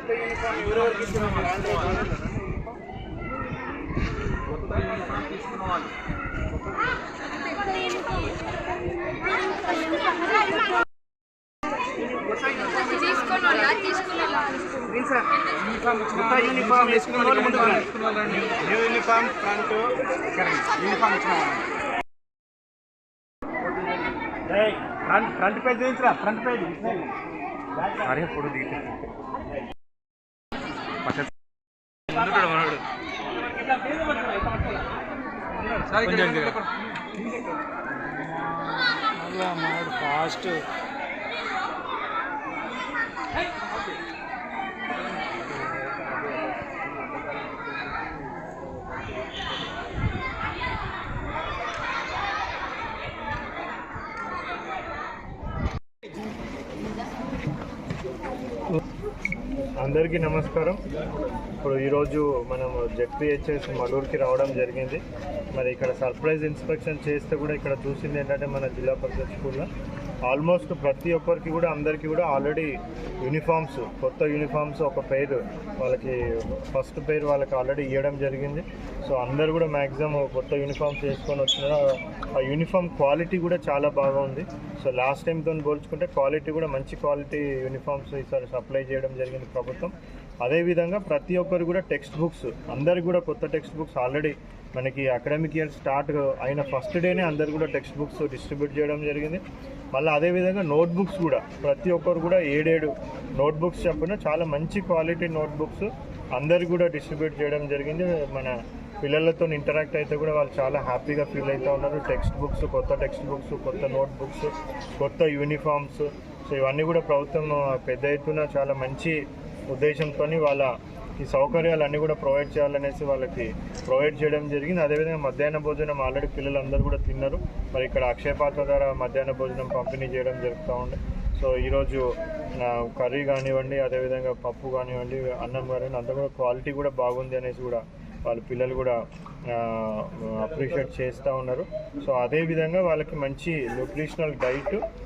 Uniform వేసుకున్న వాళ్ళు ముందు యూనిఫామ్ ఫ్రంట్ యూనిఫామ్ ఇచ్చిన ఫ్రంట్ పేజ్ చూపించరా ఫ్రంట్ పేజ్ అరే ఇప్పుడు ఫాస్ట్ అందరికీ నమస్కారం. ఇప్పుడు ఈరోజు మనం జెడ్పీహెచ్ఎస్ మడూరుకి రావడం జరిగింది. మరి ఇక్కడ సర్ప్రైజ్ ఇన్స్పెక్షన్ చేస్తే కూడా ఇక్కడ చూసింది ఏంటంటే మన జిల్లా పరిషత్ స్కూల్లో ఆల్మోస్ట్ ప్రతి ఒక్కరికి కూడా అందరికీ కూడా ఆల్రెడీ యూనిఫామ్స్, కొత్త యూనిఫామ్స్ ఒక పేరు వాళ్ళకి ఫస్ట్ పేరు వాళ్ళకి ఆల్రెడీ ఇవ్వడం జరిగింది. సో అందరు కూడా మ్యాక్సిమం కొత్త యూనిఫామ్స్ వేసుకొని వచ్చినారు. ఆ యూనిఫామ్ క్వాలిటీ కూడా చాలా బాగా ఉంది. సో లాస్ట్ టైంతో పోల్చుకుంటే క్వాలిటీ కూడా మంచి క్వాలిటీ యూనిఫామ్స్ ఈసారి సప్లై చేయడం జరిగింది ప్రభుత్వం. అదేవిధంగా ప్రతి ఒక్కరు కూడా టెక్స్ట్ బుక్స్, అందరికి కూడా కొత్త టెక్స్ట్ బుక్స్ ఆల్రెడీ మనకి అకాడమిక్ ఇయర్ స్టార్ట్ అయిన ఫస్ట్ డేనే అందరు కూడా టెక్స్ట్ బుక్స్ డిస్ట్రిబ్యూట్ చేయడం జరిగింది. మళ్ళీ అదేవిధంగా నోట్బుక్స్ కూడా ప్రతి ఒక్కరు కూడా 7 నోట్బుక్స్ చెప్పిన చాలా మంచి క్వాలిటీ నోట్బుక్స్ అందరికి కూడా డిస్ట్రిబ్యూట్ చేయడం జరిగింది. మన పిల్లలతో ఇంటరాక్ట్ అయితే కూడా వాళ్ళు చాలా హ్యాపీగా ఫీల్ అవుతూ ఉన్నారు. టెక్స్ట్ బుక్స్, కొత్త టెక్స్ట్ బుక్స్, కొత్త నోట్బుక్స్, కొత్త యూనిఫామ్స్, సో ఇవన్నీ కూడా ప్రభుత్వం పెద్ద ఎత్తున చాలా మంచి ఉద్దేశంతో వాళ్ళకి సౌకర్యాలన్నీ కూడా ప్రొవైడ్ చేయాలనేసి వాళ్ళకి ప్రొవైడ్ చేయడం జరిగింది. అదేవిధంగా మధ్యాహ్న భోజనం ఆల్రెడీ పిల్లలందరూ కూడా తిన్నారు. మరి ఇక్కడ అక్షయపాత్ర ద్వారా మధ్యాహ్న భోజనం పంపిణీ చేయడం జరుగుతూ ఉంది. సో ఈరోజు కర్రీ కానివ్వండి, అదేవిధంగా పప్పు కానివ్వండి, అన్నం కానివ్వండి, అంతా కూడా క్వాలిటీ కూడా బాగుంది అనేసి కూడా వాళ్ళ పిల్లలు కూడా అప్రిషియేట్ చేస్తూ ఉన్నారు. సో అదేవిధంగా వాళ్ళకి మంచి న్యూట్రిషనల్ డైట్